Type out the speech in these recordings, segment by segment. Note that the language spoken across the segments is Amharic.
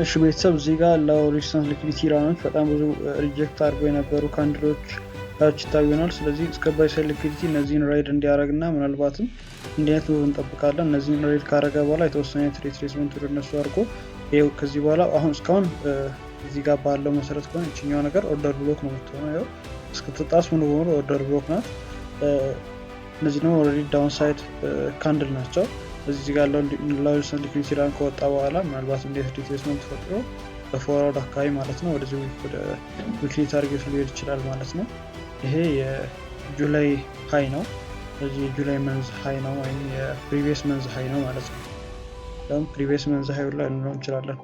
እሺ ቤተሰብ እዚህ ጋር ሎው ሬዚስታንስ ሊኩዊዲቲ ራኖች በጣም ብዙ ሪጀክት አድርገው የነበሩ ካንድሎች ታች ይታዩናል። ስለዚህ እስከ ባይ ሳይድ ሊኩዊዲቲ እነዚህን ራይድ እንዲያደርግና ምናልባትም እንዴት ነው እንጠብቃለን። እነዚህን ራይድ ካደረገ በኋላ የተወሰነ ሪትሬስመንት ወደ እነሱ አድርጎ ይኸው ከዚህ በኋላ አሁን እስካሁን እዚህ ጋር ባለው መሰረት ከሆነ እችኛው ነገር ኦርደር ብሎክ ነው የምትሆነው። ይኸው እስክትጣስ ሙሉ በሙሉ ኦርደር ብሎክ ናት። እነዚህ ደግሞ ኦልሬዲ ዳውን ሳይድ ካንድል ናቸው። እዚህ ጋር ሎው ሬዚስታንስ ሊኩዊዲቲ ራን ከወጣ በኋላ ምናልባት እንዴት ሪትሬስመንት ፈጥሮ በፎርዋርድ አካባቢ ማለት ነው ወደዚህ ወደ ዊክሊ ታርጌት ሊሄድ ይችላል ማለት ነው። ይሄ የጁላይ ሃይ ነው። ስለዚህ የጁላይ መንዝ ሃይ ነው ወይም የፕሪቪየስ መንዝ ሃይ ነው ማለት ነው። ለምን ፕሪቪየስ መንዝ ሃይ ላይ ልንለው እንችላለን።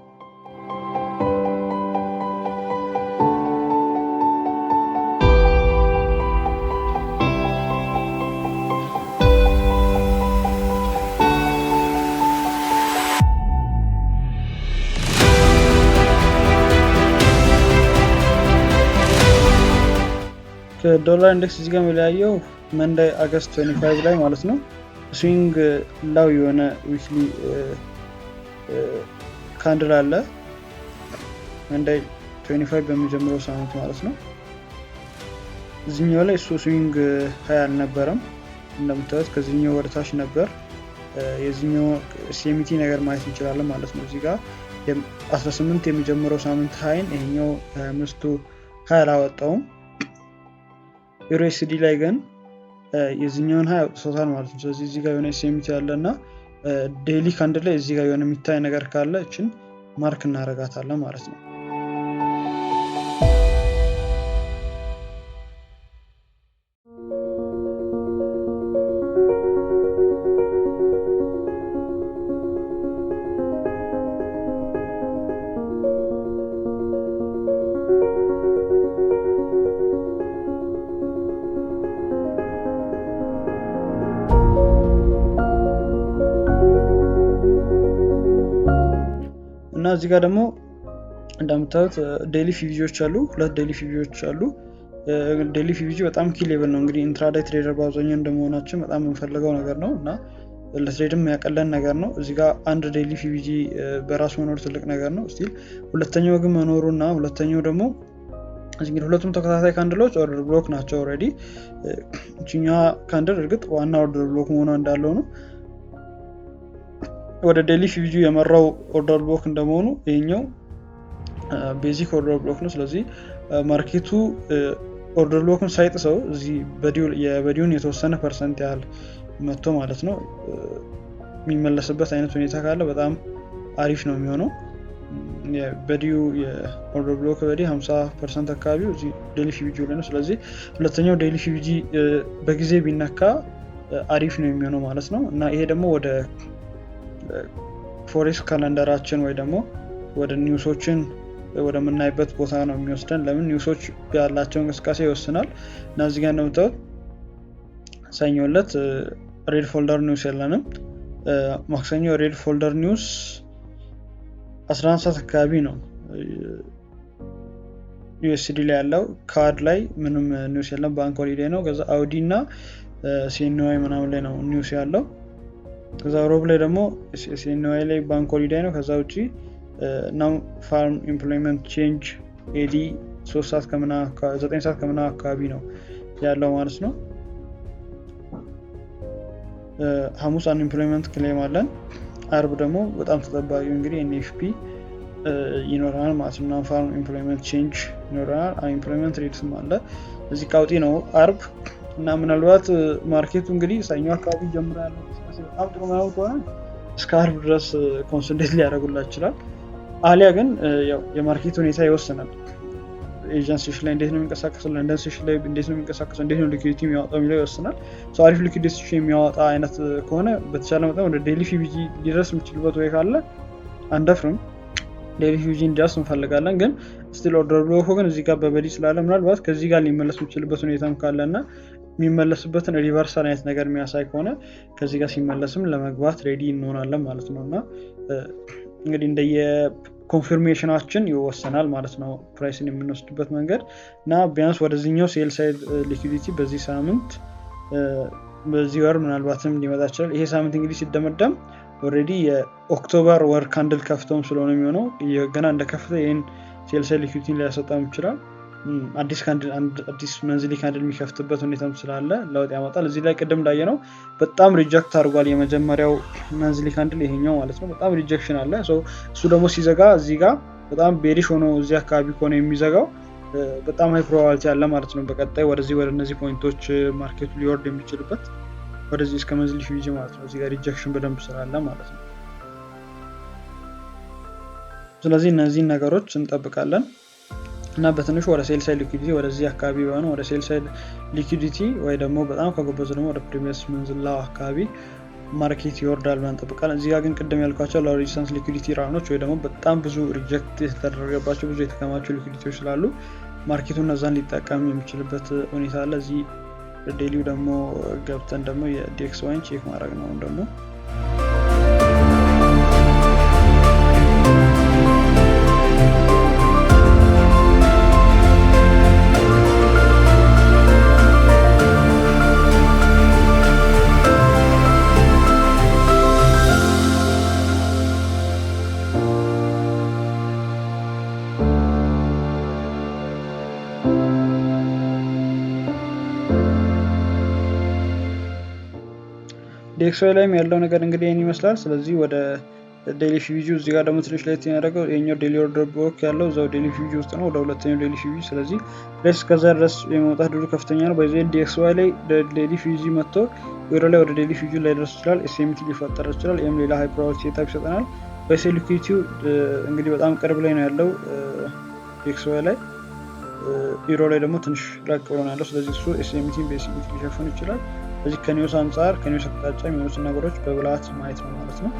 ከዶላር ኢንዴክስ እዚህ ጋር የሚለያየው መንዳይ አገስት 25 ላይ ማለት ነው ስዊንግ ላው የሆነ ዊክሊ ካንድል አለ መንዳይ 25 በሚጀምረው ሳምንት ማለት ነው። እዚህኛው ላይ እሱ ስዊንግ ሃይ አልነበረም እንደምታዩት ከዚህኛው ወደ ታች ነበር። የዚህኛው ሲኤምቲ ነገር ማየት እንችላለን ማለት ነው። እዚህ ጋር 18 የሚጀምረው ሳምንት ሃይን ይሄኛው 25ቱ ሃይ አላወጣውም። ዩኤስዲ ላይ ግን የዚህኛውን ሃይ አውጥቶታል ማለት ነው። ስለዚህ እዚህ ጋር የሆነ ሲኤምቲ ያለና ዴይሊ ካንድል ላይ እዚህ ጋር የሆነ የሚታይ ነገር ካለ እችን ማርክ እናረጋታለን ማለት ነው። እና እዚህ ጋር ደግሞ እንደምታዩት ዴይሊ ፊቪዎች አሉ። ሁለት ዴይሊ ፊቪዎች አሉ። ዴይሊ ፊቪ በጣም ኪ ሌቭል ነው። እንግዲህ ኢንትራዳይ ትሬደር በአብዛኛው እንደመሆናችን በጣም የምንፈልገው ነገር ነው እና ለትሬድም ያቀለን ነገር ነው። እዚህ ጋር አንድ ዴይሊ ፊቪ በራሱ መኖር ትልቅ ነገር ነው። ስቲል ሁለተኛው ግን መኖሩና ሁለተኛው ደግሞ እንግዲህ ሁለቱም ተከታታይ ካንድሎች ኦርደር ብሎክ ናቸው። ኦልሬዲ እቺኛ ካንድል እርግጥ ዋና ኦርደር ብሎክ መሆኗ እንዳለው ነው። ወደ ዴይሊ ፊቪ የመራው ኦርደር ብሎክ እንደመሆኑ ይሄኛው ቤዚክ ኦርደር ብሎክ ነው። ስለዚህ ማርኬቱ ኦርደር ብሎክን ሳይጥሰው እዚህ የበዲውን የተወሰነ ፐርሰንት ያህል መጥቶ ማለት ነው የሚመለስበት አይነት ሁኔታ ካለ በጣም አሪፍ ነው የሚሆነው። የበዲው የኦርደር ብሎክ በዲ 50% አካባቢ እዚህ ዴይሊ ፊቪ ላይ ነው። ስለዚህ ሁለተኛው ዴይሊ ፊቪ በጊዜ ቢነካ አሪፍ ነው የሚሆነው ማለት ነው። እና ይሄ ደግሞ ወደ ፎሬክስ ካላንደራችን ወይ ደግሞ ወደ ኒውሶችን ወደ ምናይበት ቦታ ነው የሚወስደን። ለምን ኒውሶች ያላቸው እንቅስቃሴ ይወስናል። እና እዚህ ጋር እንደምታዩት ሰኞ ዕለት ሬድ ፎልደር ኒውስ የለንም። ማክሰኞ ሬድ ፎልደር ኒውስ 11 ሰዓት አካባቢ ነው ዩኤስዲ ላይ ያለው። ካርድ ላይ ምንም ኒውስ የለም፣ ባንክ ሆሊዴይ ነው። ከዛ አውዲ እና ሲኤንዋይ ምናምን ላይ ነው ኒውስ ያለው። ከዛ ሮብ ላይ ደግሞ ሲኤንዋይ ላይ ባንክ ሆሊዴይ ነው። ከዛ ውጪ ናው ፋርም ኢምፕሎይመንት ቼንጅ ኤዲ 9 ሰዓት ከምና አካባቢ ነው ያለው ማለት ነው። ሐሙስ አንኢምፕሎይመንት ክሌም አለን። አርብ ደግሞ በጣም ተጠባቂው እንግዲህ ኤንኤፍፒ ይኖረናል ማለት ነው። ናው ፋርም ኢምፕሎይመንት ቼንጅ ይኖረናል። አንኢምፕሎይመንት ሬትስም አለ። እዚህ ቃውጢ ነው አርብ እና ምናልባት ማርኬቱ እንግዲህ ሰኞ አካባቢ ጀምሮ ያለው በጣም ጥሩ ነው ከሆነ እስከ አርብ ድረስ ኮንሰንትሬት ሊያደርጉላችሁ ይችላል። አሊያ ግን ያው የማርኬት ሁኔታ ይወስናል። ኤጀንሲዎች ላይ እንዴት ነው የሚንቀሳቀሰው፣ ለንደን ሴሽን ላይ እንዴት ነው የሚንቀሳቀሰው፣ እንዴት ነው ሊኩዊዲቲ የሚያወጣው የሚለው ይወስናል። አሪፍ ሊኩዊዲቲ የሚያወጣ አይነት ከሆነ በተቻለ መጠን ወደ ዴይሊ ፊቪ ሊደርስ የሚችልበት ወይ ካለ አንደፍርም፣ ዴይሊ ፊቪ እንዲደርስ እንፈልጋለን። ግን ስቲል ኦርደር ብሎክ ግን እዚህ ጋር በበዲ ስላለ ምናልባት ከዚህ ጋር ሊመለስ የሚችልበት ሁኔታም ካለና የሚመለስበትን ሪቨርሳል አይነት ነገር የሚያሳይ ከሆነ ከዚህ ጋር ሲመለስም ለመግባት ሬዲ እንሆናለን ማለት ነው። እና እንግዲህ እንደየ ኮንፊርሜሽናችን ይወሰናል ማለት ነው ፕራይስን የምንወስድበት መንገድ እና ቢያንስ ወደዚህኛው ሴል ሳይድ ሊኩዊዲቲ በዚህ ሳምንት በዚህ ወር ምናልባትም ሊመጣ ይችላል። ይሄ ሳምንት እንግዲህ ሲደመደም ኦልሬዲ የኦክቶበር ወር ካንድል ከፍተውም ስለሆነ የሚሆነው ገና እንደከፍተ ይህን ሴል ሳይድ ሊኩዊዲቲን ሊያሰጣም ይችላል። አዲስ መንዝሊ ካንድል የሚከፍትበት ሁኔታም ስላለ ለውጥ ያመጣል። እዚህ ላይ ቅድም እንዳየ ነው በጣም ሪጀክት አድርጓል የመጀመሪያው መንዝሊ ካንድል ይሄኛው ማለት ነው። በጣም ሪጀክሽን አለ። እሱ ደግሞ ሲዘጋ እዚህ ጋር በጣም ቤሪሽ ሆኖ እዚህ አካባቢ ከሆነ የሚዘጋው በጣም ሃይ ፕሮባቢሊቲ አለ ማለት ነው። በቀጣይ ወደ እነዚህ ፖይንቶች ማርኬቱ ሊወርድ የሚችልበት ወደዚህ እስከ መንዝሊ ፊውጂ ማለት ነው። እዚህ ጋር ሪጀክሽን በደንብ ስላለ ማለት ነው። ስለዚህ እነዚህን ነገሮች እንጠብቃለን እና በትንሹ ወደ ሴል ሳይድ ሊኩዊዲቲ ወደዚህ አካባቢ ሆነ ወደ ሴል ሳይድ ሊኩዊዲቲ ወይ ደግሞ በጣም ከጎበዙ ደግሞ ወደ ፕሪቪየስ መንዝላው አካባቢ ማርኬት ይወርዳል ብለን እንጠብቃለን። እዚህ ጋር ግን ቅድም ያልኳቸው ሎው ሬዚስታንስ ሊኩዊዲቲ ራውንዶች ወይ ደግሞ በጣም ብዙ ሪጀክት የተደረገባቸው ብዙ የተከማቸው ሊኩዊዲቲዎች ስላሉ ማርኬቱ እነዛን ሊጠቀም የሚችልበት ሁኔታ አለ። እዚህ ዴሊው ደግሞ ገብተን ደግሞ የዲኤክስዋይን ቼክ ማድረግ ነው ደግሞ ዲኤክስዋይ ላይም ያለው ነገር እንግዲህ ይህን ይመስላል። ስለዚህ ወደ ዴሊ ፊውጂ እዚህ ጋር ደግሞ ትንሽ ላይ ያደረገው የኛው ዴሊ ኦርደር ብሎክ ያለው እዛው ዴሊ ፊውጂ ውስጥ ነው፣ ወደ ሁለተኛው ዴሊ ፊውጂ። ስለዚህ ፕሬስ ከዛ ድረስ የመውጣት ድሩ ከፍተኛ ነው። በዚህ ዲኤክስዋይ ላይ ዴሊ ፊውጂ መጥቶ ወደ ዴሊ ፊውጂ ላይ ደርስ ይችላል። ኤስኤምቲ ሊፈጠር ይችላል። ይህም ሌላ ሃይ ፕሮባቢሊቲ ሴታፕ ይሰጠናል። በሴል ሊኩዊዲቲው እንግዲህ በጣም ቅርብ ላይ ነው ያለው ዲኤክስዋይ ላይ። ዩሮ ላይ ደግሞ ትንሽ ራቅ ብሎ ነው ያለው። ስለዚህ እሱ ኤስኤምቲን በኤስኤምቲ ሊሸፍን ይችላል። ስለዚህ ከኒውስ አንጻር ከኒውስ አቅጣጫ የሚሆኑትን ነገሮች በብልሃት ማየት ነው ማለት ነው።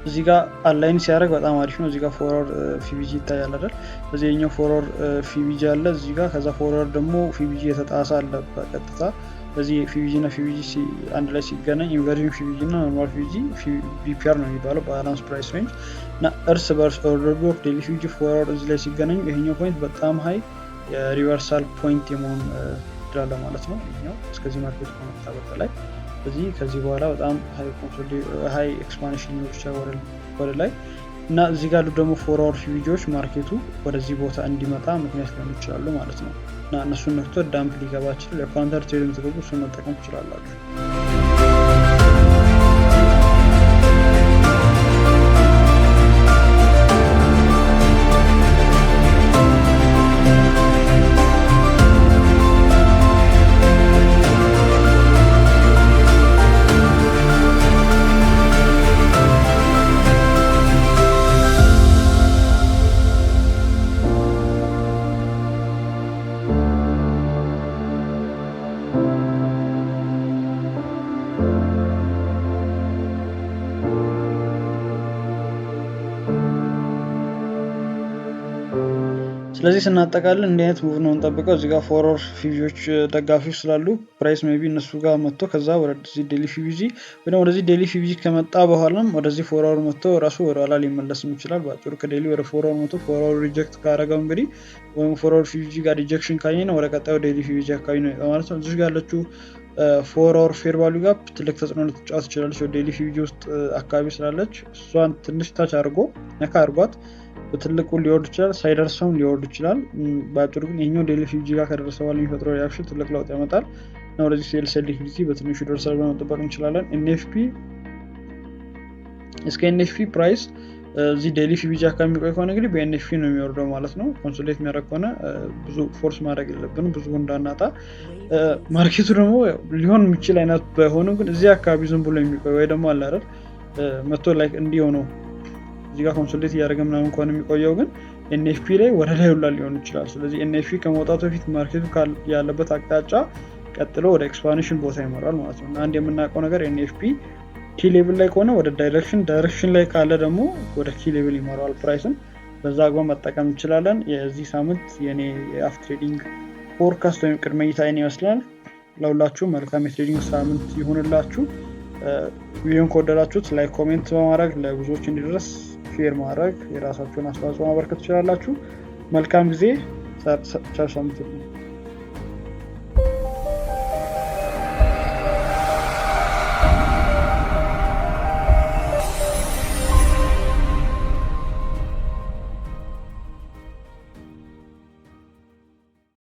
እዚህ ጋር አላይን ሲያደርግ በጣም አሪፍ ነው። እዚህ ጋር ፎርወርድ ፊቢጂ ይታያል አይደል? ስለዚህ የኛው ፎርወርድ ፊቢጂ አለ እዚህ ጋር። ከዛ ፎርወርድ ደግሞ ፊቢጂ የተጣሳ አለ በቀጥታ። ስለዚህ ፊቢጂ እና ፊቢጂ አንድ ላይ ሲገናኝ ኢንቨርዥን ፊቢጂ እና ኖርማል ፊቢጂ ቢፒአር ነው የሚባለው ባላንስ ፕራይስ ሬንጅ እና እርስ በርስ ኦርደር ብሎክ ዴሊ ፊቢጂ ፎርወርድ እዚህ ላይ ሲገናኙ ይሄኛው ፖይንት በጣም ሃይ የሪቨርሳል ፖይንት የመሆን ይችላል ማለት ነው። ይሄኛው እስከዚህ ማርኬት ከመጣ በላይ ስለዚህ ከዚህ በኋላ በጣም ሃይ ኤክስፓንሽን ሊኖር ይችላል ወደ ላይ እና እዚህ ጋር ደግሞ ፎርወርድ ፊቢጂዎች ማርኬቱ ወደዚህ ቦታ እንዲመጣ ምክንያት ሊሆኑ ይችላሉ ማለት ነው እና እነሱን ነክቶ ዳምፕ ሊገባ ይችላል። የካውንተር ትሬዲንግ ትገቡ እሱን መጠቀም ትችላላችሁ። ስለዚህ ስናጠቃልል እንዲህ አይነት ሙቭ ነው እንጠብቀው። እዚህ ጋር ፎርወርድ ፊቢጂዎች ደጋፊዎች ስላሉ ፕራይስ ሜይ ቢ እነሱ ጋር መጥቶ ከዛ ወደዚህ ዴሊ ፊቢጂ ወይ ደግሞ ወደዚህ ዴሊ ፊቢጂ ከመጣ በኋላም ወደዚህ ፎርወርድ መጥቶ ራሱ ወደ ኋላ ሊመለስም ይችላል። በአጭሩ ከዴሊ ወደ ፎርወርድ መጥቶ ፎርወርድ ሪጀክት ካደረገው እንግዲህ ወይም ፎርወርድ ፊቢጂ ጋር ሪጀክሽን ካየን ወደ ቀጣዩ ዴሊ ፊቢጂ አካባቢ ነው ማለት ነው። እዚህ ጋር ያለችው ፎርወርድ ፌር ቫልዩ ጋር ትልቅ ተጽዕኖ ልትጫወት ትችላለች። ዴሊ ፊቢጂ ውስጥ አካባቢ ስላለች እሷን ትንሽ ታች አድርጎ ነካ አድርጓት በትልቁ ሊወርድ ይችላል፣ ሳይደርሰውም ሊወርድ ይችላል። በአጭሩ ግን ይሄኛው ዴሊ ፊቢጂ ጋር ከደረሰ በኋላ የሚፈጥረው ሪአክሽን ትልቅ ለውጥ ያመጣል እና ወደዚህ ሴል ሳይድ ሊኩዊዲቲ በትንሹ ይደርሳል ብለን መጠበቅ እንችላለን። ኤንኤፍፒ እስከ ኤንኤፍፒ ፕራይስ እዚህ ዴሊ ፊቢጂ አካባቢ የሚቆይ ከሆነ እንግዲህ በኤንኤፍፒ ነው የሚወርደው ማለት ነው። ኮንሶሌት የሚያደርግ ከሆነ ብዙ ፎርስ ማድረግ የለብንም ብዙ እንዳናጣ። ማርኬቱ ደግሞ ሊሆን የሚችል አይነት ባይሆንም ግን እዚህ አካባቢ ዝም ብሎ የሚቆይ ወይ ደግሞ አለ አይደል መቶ ላይ እንዲሆነው እዚህ ጋር ኮንሶሌት እያደረገ ምናምን ከሆነ የሚቆየው ግን ኤንኤፍፒ ላይ ወደ ላይ ሁላ ሊሆን ይችላል። ስለዚህ ኤንኤፍፒ ከመውጣቱ በፊት ማርኬቱ ያለበት አቅጣጫ ቀጥሎ ወደ ኤክስፓንሽን ቦታ ይመራል ማለት ነው እና አንድ የምናውቀው ነገር ኤንኤፍፒ ኪ ሌቭል ላይ ከሆነ ወደ ዳይሬክሽን ላይ ካለ ደግሞ ወደ ኪ ሌቭል ይመራል ፕራይስን። በዛ አግባብ መጠቀም እንችላለን። የዚህ ሳምንት የኔ የአፍ ትሬዲንግ ፎርካስት ወይም ቅድመ እይታ ይመስላል። ለሁላችሁ መልካም የትሬዲንግ ሳምንት ይሁንላችሁ። ቪዲዮን ከወደዳችሁት ላይክ፣ ኮሜንት በማድረግ ለብዙዎች እንዲደርስ ሼር ማድረግ የራሳችሁን አስተዋጽኦ ማበርከት ትችላላችሁ። መልካም ጊዜ። ቸር ሰንብቱ።